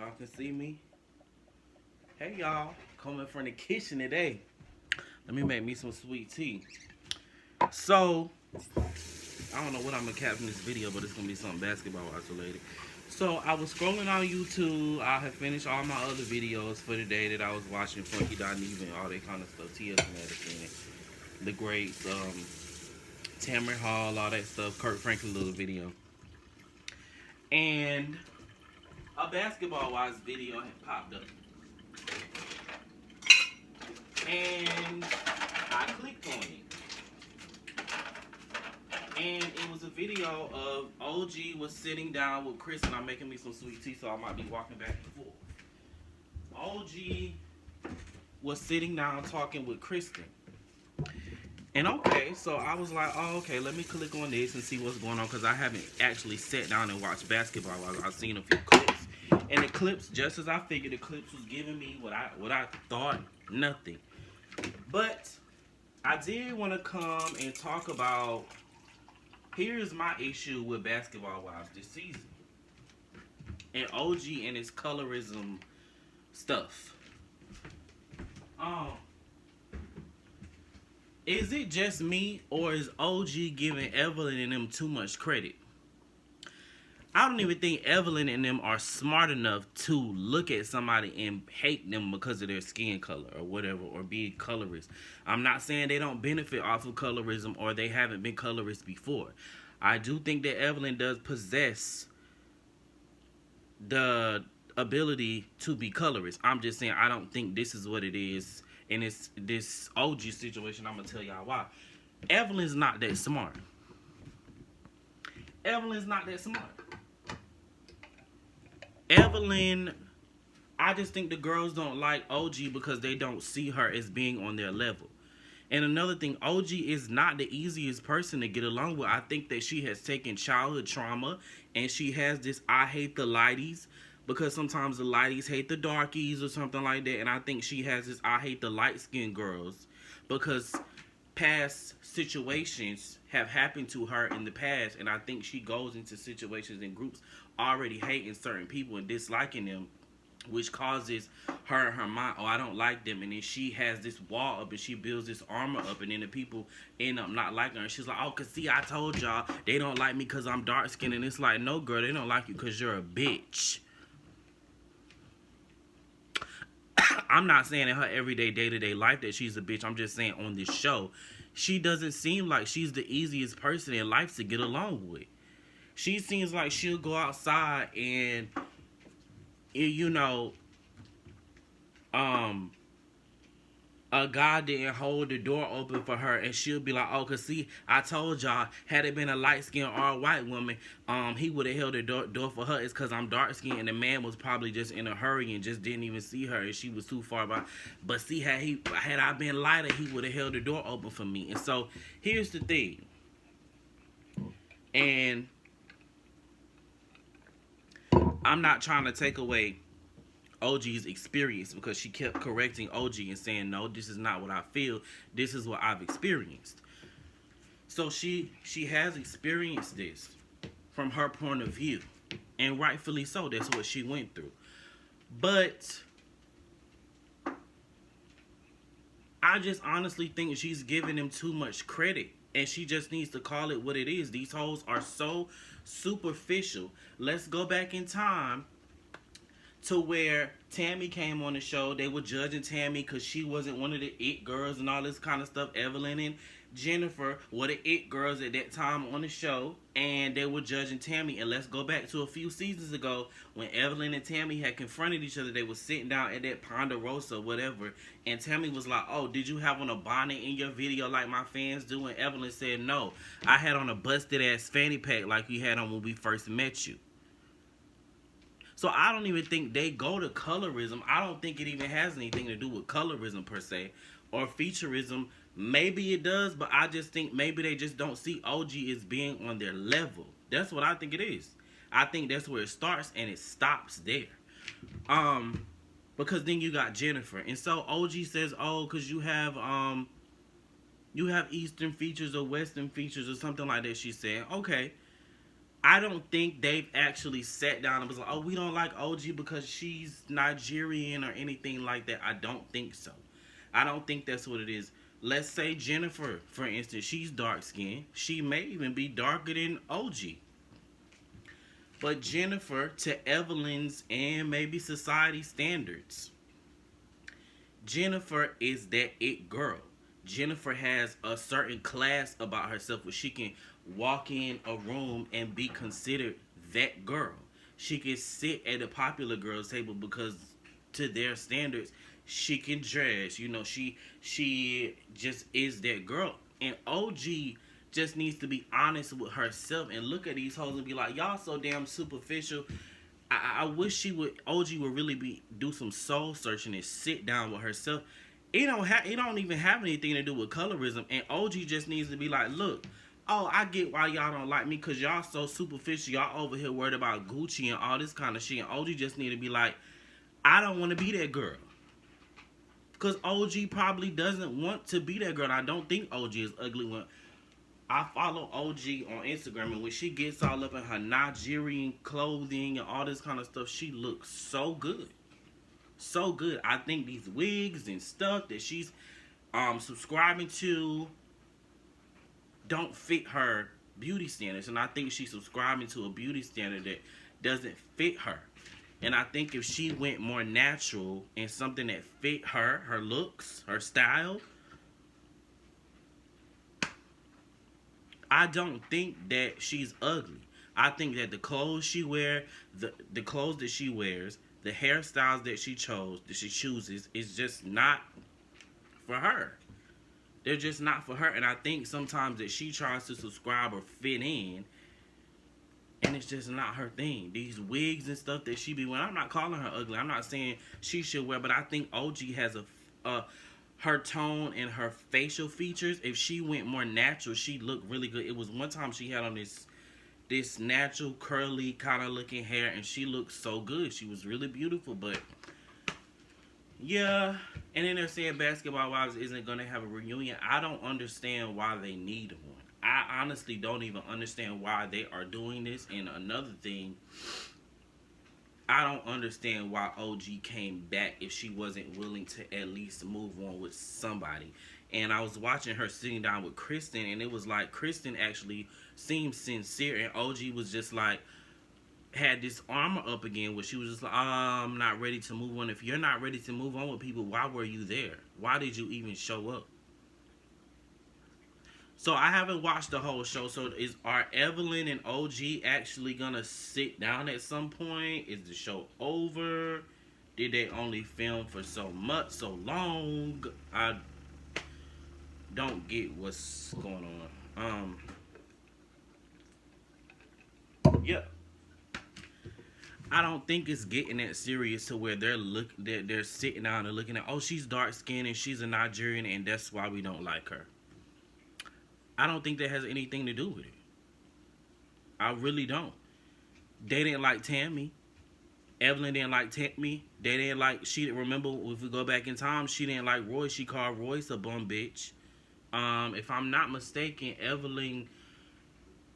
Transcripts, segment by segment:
Y'all can see me. Hey y'all, coming from the kitchen today. Let me make me some sweet tea. So, I don't know what I'm gonna caption this video, but it's gonna be something basketball related. So I was scrolling on YouTube. I have finished all my other videos for the day that I was watching, Funky Dot Even, all that kind of stuff, T.S. Madison, the greats, Tamron Hall, all that stuff, Kurt Franklin little video. And a basketball wise video had popped up. And I clicked on it. And it was a video of OG was sitting down with Chris, and I'm making me some sweet tea, so I might be walking back and forth. OG was sitting down talking with Kristen. And okay, so I was like, oh, okay, let me click on this and see what's going on, because I haven't actually sat down and watched basketball. I've seen a few clips. And the clips, just as I figured, the clips was giving me what I thought, nothing. But I did want to come and talk about, here's my issue with basketball wives this season. And OG and his colorism stuff. Is it just me, or is OG giving Evelyn and them too much credit? I don't even think Evelyn and them are smart enough to look at somebody and hate them because of their skin color or whatever, or be colorist. I'm not saying they don't benefit off of colorism or they haven't been colorist before. I do think that Evelyn does possess the ability to be colorist. I'm just saying I don't think this is what it is. And it's this OG situation. I'm gonna tell y'all why. Evelyn's not that smart. Evelyn's not that smart. Evelyn, I just think the girls don't like OG because they don't see her as being on their level. And another thing, OG is not the easiest person to get along with. I think that she has taken childhood trauma, and she has this I hate the lighties, because sometimes the lighties hate the darkies or something like that. And I think she has this I hate the light-skinned girls because past situations have happened to her in the past. And I think she goes into situations and groups already hating certain people and disliking them, which causes her and her mind, oh, I don't like them. And then she has this wall up and she builds this armor up, and then the people end up not liking her. And she's like, oh, cause see, I told y'all they don't like me because I'm dark skinned. And it's like, no, girl, they don't like you because you're a bitch. I'm not saying in her everyday day-to-day life that she's a bitch. I'm just saying on this show, she doesn't seem like she's the easiest person in life to get along with. She seems like she'll go outside and, you know, a guy didn't hold the door open for her, and she'll be like, oh, cause see, I told y'all, had it been a light-skinned or white woman, he would have held the door for her. It's cause I'm dark-skinned, and the man was probably just in a hurry and just didn't even see her, and she was too far by. But see, had I been lighter, he would have held the door open for me. And so, here's the thing. And I'm not trying to take away OG's experience, because she kept correcting OG and saying, no, this is not what I feel, this is what I've experienced. So she has experienced this from her point of view, and rightfully so. That's what she went through. But I just honestly think she's giving them too much credit, and she just needs to call it what it is. These hoes are so superficial. Let's go back in time to where Tammy came on the show. They were judging Tammy because she wasn't one of the it girls and all this kind of stuff. Evelyn and Jennifer were the it girls at that time on the show, and they were judging Tammy. And let's go back to a few seasons ago when Evelyn and Tammy had confronted each other. They were sitting down at that Ponderosa, whatever, and Tammy was like, oh, did you have on a bonnet in your video like my fans do? And Evelyn said, no, I had on a busted ass fanny pack like you had on when we first met you. So I don't even think they go to colorism. I don't think it even has anything to do with colorism per se, or featureism. Maybe it does, but I just think maybe they just don't see OG as being on their level. That's what I think it is. I think that's where it starts and it stops there. Because then you got Jennifer, and so OG says, oh, because you have Eastern features or Western features or something like that. She's saying, okay. I don't think they've actually sat down and was like, oh, we don't like OG because she's Nigerian or anything like that. I don't think so. I don't think that's what it is. Let's say Jennifer, for instance, she's dark skinned. She may even be darker than OG. But Jennifer, to Evelyn's and maybe society standards, Jennifer is that it girl. Jennifer has a certain class about herself where she can walk in a room and be considered that girl. She can sit at a popular girls table because to their standards, she can dress. You know, she just is that girl. And OG just needs to be honest with herself and look at these hoes and be like, y'all so damn superficial. I wish she would. OG would really be do some soul searching and sit down with herself. It don't even have anything to do with colorism. And OG just needs to be like, look, oh, I get why y'all don't like me because y'all so superficial. Y'all over here worried about Gucci and all this kind of shit. And OG just need to be like, I don't want to be that girl. Because OG probably doesn't want to be that girl. And I don't think OG is ugly. When I follow OG on Instagram, and when she gets all up in her Nigerian clothing and all this kind of stuff, she looks so good. So good. I think these wigs and stuff that she's subscribing to don't fit her beauty standards. And I think she's subscribing to a beauty standard that doesn't fit her. And I think if she went more natural and something that fit her, her looks, her style, I don't think that she's ugly. I think that the clothes she wears, the clothes that she wears, the hairstyles that she chooses, is just not for her. They're just not for her. And I think sometimes that she tries to subscribe or fit in, and it's just not her thing. These wigs and stuff that she be wearing, I'm not calling her ugly. I'm not saying she should wear, but I think OG has a her tone and her facial features. If she went more natural, she'd look really good. It was one time she had on this natural curly kind of looking hair, and she looked so good. She was really beautiful, but yeah. And then they're saying Basketball Wives isn't gonna have a reunion. I don't understand why they need one. I honestly don't even understand why they are doing this. And another thing, I don't understand why OG came back if she wasn't willing to at least move on with somebody. And I was watching her sitting down with Kristen, and it was like Kristen actually seemed sincere, and OG was just like, had this armor up again where she was just like, I'm not ready to move on. If you're not ready to move on with people, why were you there? Why did you even show up? So I haven't watched the whole show. So are Evelyn and OG actually gonna sit down at some point? Is the show over? Did they only film for so long? I don't get what's going on. Yeah. I don't think it's getting that serious to where they're sitting down and looking at, oh, she's dark skinned and she's a Nigerian and that's why we don't like her. I don't think that has anything to do with it. I really don't. They didn't like Tammy. Evelyn didn't like Tammy. They didn't like. She didn't remember. If we go back in time, she didn't like Royce. She called Royce a bum bitch. If I'm not mistaken, Evelyn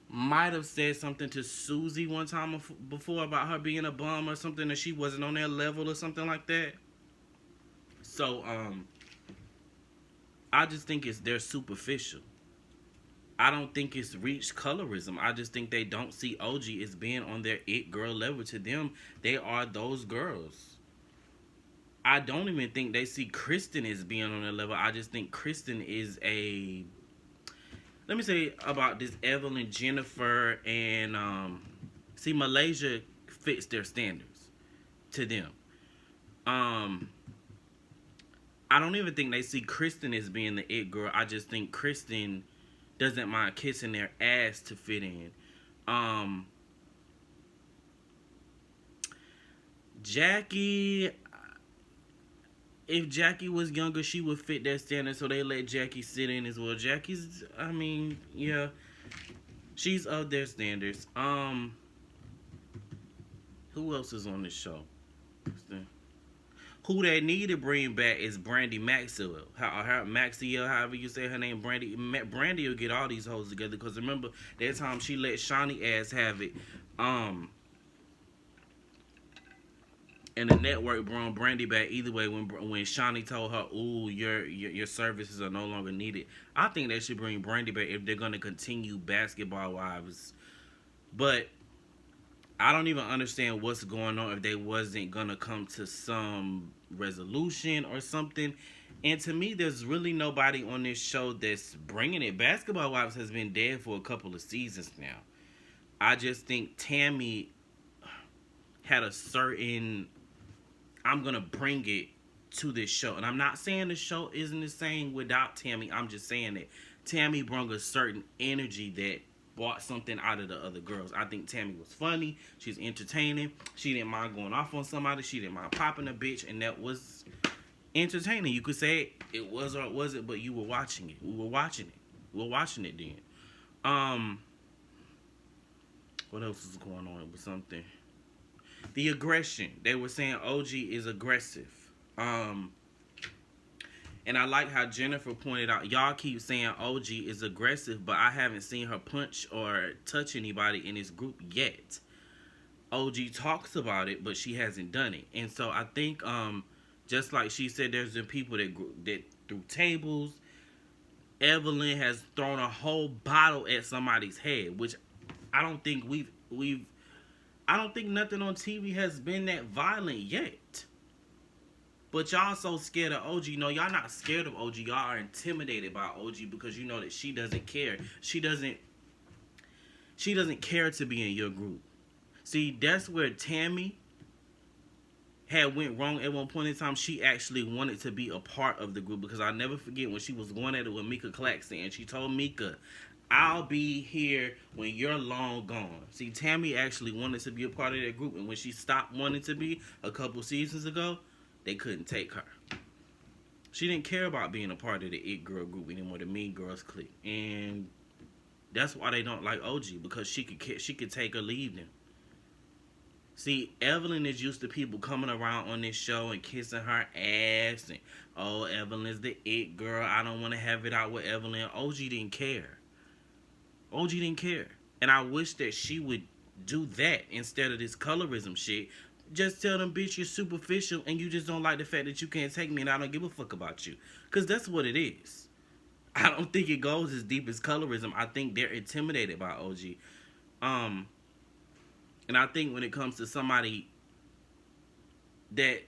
might have said something to Susie one time before about her being a bum or something, that she wasn't on their level or something like that. So I just think they're superficial. I don't think it's reached colorism. I just think they don't see OG as being on their it girl level. To them, they are those girls. I don't even think they see Kristen as being on their level. I just think Kristen is a. Let me say about this Evelyn, Jennifer, and see, Malaysia fits their standards to them. I don't even think they see Kristen as being the it girl. I just think Kristen doesn't mind kissing their ass to fit in. Jackie, if Jackie was younger, she would fit that standard, so they let Jackie sit in as well. Jackie's, I mean, yeah, she's of their standards. Who else is on this show? Who they need to bring back is Brandy Maxwell. Maxiel, however you say her name, Brandy. Brandy will get all these hoes together. Because remember, that time she let Shawnee ass have it. Um, and the network brought Brandy back either way when Shawnee told her, "Ooh, your services are no longer needed." I think they should bring Brandy back if they're gonna continue Basketball Wives. But I don't even understand what's going on if they wasn't gonna come to some resolution or something. And to me, there's really nobody on this show that's bringing it. Basketball Wives has been dead for a couple of seasons now. I just think Tammy had a certain I'm gonna bring it to this show. And I'm not saying the show isn't the same without Tammy. I'm just saying that Tammy brought a certain energy that brought something out of the other girls. I think Tammy was funny. She's entertaining. She didn't mind going off on somebody. She didn't mind popping a bitch, and that was entertaining. You could say it was or it wasn't, but you were watching it. We were watching it. We were watching it then. What else is going on with something? The aggression. They were saying OG is aggressive. And I like how Jennifer pointed out, y'all keep saying OG is aggressive, but I haven't seen her punch or touch anybody in this group yet. OG talks about it, but she hasn't done it. And so I think, just like she said, there's been people that threw tables. Evelyn has thrown a whole bottle at somebody's head, which I don't think I don't think nothing on TV has been that violent yet. But y'all so scared of OG. No, y'all not scared of OG. Y'all are intimidated by OG because you know that she doesn't care. She doesn't care to be in your group. See, that's where Tammy had went wrong at one point in time. She actually wanted to be a part of the group because I'll never forget when she was going at it with Mika Claxton and she told Mika, "I'll be here when you're long gone." See, Tammy actually wanted to be a part of that group, and when she stopped wanting to be a couple seasons ago, they couldn't take her. She didn't care about being a part of the It Girl group anymore, the Mean Girls clique, and that's why they don't like OG, because she could take or leave them. See, Evelyn is used to people coming around on this show and kissing her ass and, oh, Evelyn's the It Girl. I don't want to have it out with Evelyn. OG didn't care. OG didn't care. And I wish that she would do that instead of this colorism shit. Just tell them, bitch, you're superficial and you just don't like the fact that you can't take me and I don't give a fuck about you. Because that's what it is. I don't think it goes as deep as colorism. I think they're intimidated by OG. And I think when it comes to somebody that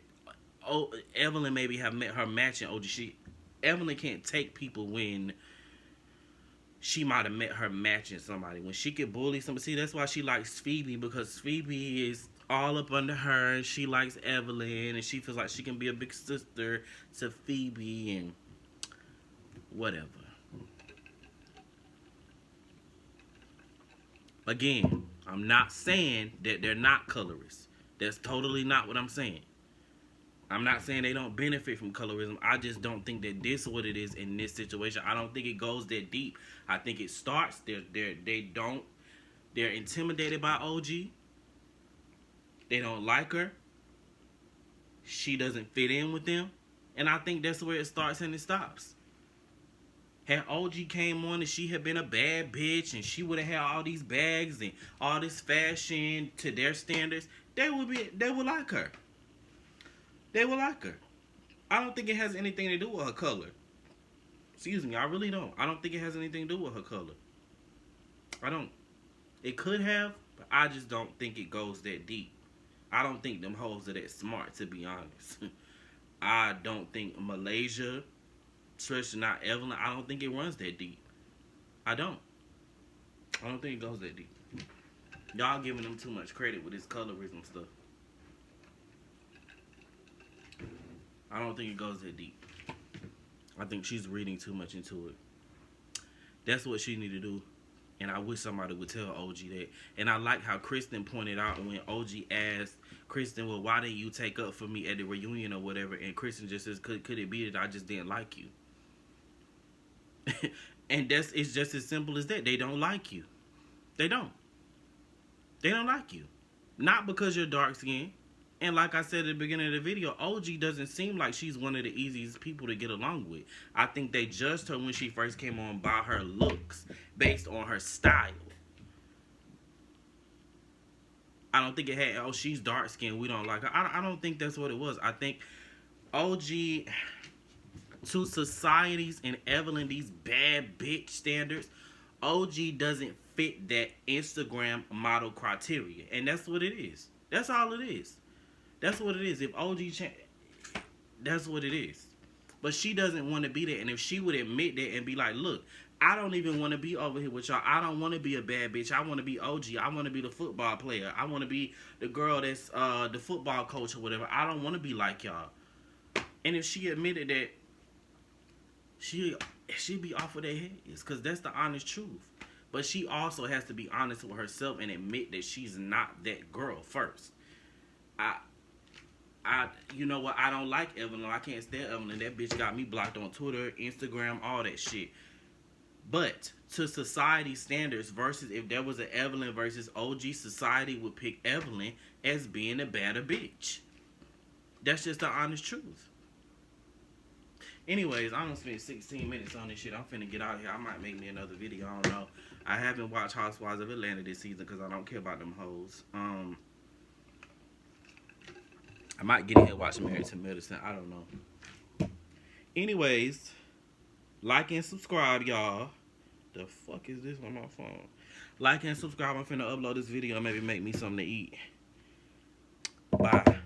Evelyn maybe have met her matching OG, Evelyn can't take people when she might have met her matching somebody. When she could bully somebody, see, that's why she likes Phoebe, because Phoebe is all up under her and she likes Evelyn and she feels like she can be a big sister to Phoebe and whatever. Again, I'm not saying that they're not colorists. That's totally not what I'm saying. I'm not saying they don't benefit from colorism. I just don't think that this is what it is in this situation. I don't think it goes that deep. I think it starts. They're intimidated by OG. They don't like her. She doesn't fit in with them. And I think that's where it starts and it stops. Had OG came on and she had been a bad bitch and she would have had all these bags and all this fashion to their standards, they would like her. They would like her. I don't think it has anything to do with her color. Excuse me, I really don't. I don't think it has anything to do with her color. I don't. It could have, but I just don't think it goes that deep. I don't think them hoes are that smart, to be honest. I don't think Malaysia, especially not Evelyn, I don't think it runs that deep. I don't think it goes that deep. Y'all giving them too much credit with this colorism stuff. I don't think it goes that deep. I think she's reading too much into it. That's what she need to do. And I wish somebody would tell OG that. And I like how Kristen pointed out when OG asked Kristen, well, why didn't you take up for me at the reunion or whatever? And Kristen just says, could it be that I just didn't like you? And it's just as simple as that. They don't like you. They don't. They don't like you. Not because you're dark skinned. And like I said at the beginning of the video, OG doesn't seem like she's one of the easiest people to get along with. I think they judged her when she first came on by her looks, based on her style. I don't think it had, oh, she's dark skinned, we don't like her. I don't think that's what it was. I think OG, to society's and Evelyn, these bad bitch standards, OG doesn't fit that Instagram model criteria. And that's what it is. That's all it is. That's what it is. If that's what it is. But she doesn't want to be there. And if she would admit that and be like, look, I don't even want to be over here with y'all. I don't want to be a bad bitch. I want to be OG. I want to be the football player. I want to be the girl that's the football coach or whatever. I don't want to be like y'all. And if she admitted that, she'd be off of their heads, because that's the honest truth. But she also has to be honest with herself and admit that she's not that girl first. You know what? I don't like Evelyn. I can't stand Evelyn. That bitch got me blocked on Twitter, Instagram, all that shit. But to society standards, versus if there was an Evelyn versus OG, society would pick Evelyn as being a better bitch. That's just the honest truth. Anyways, I'm gonna spend 16 minutes on this shit. I'm finna get out of here. I might make me another video. I don't know. I haven't watched Housewives of Atlanta this season because I don't care about them hoes. I might get in here and watch Married to Medicine. I don't know. Anyways, like and subscribe, y'all. The fuck is this on my phone? Like and subscribe. I'm finna upload this video and maybe make me something to eat. Bye.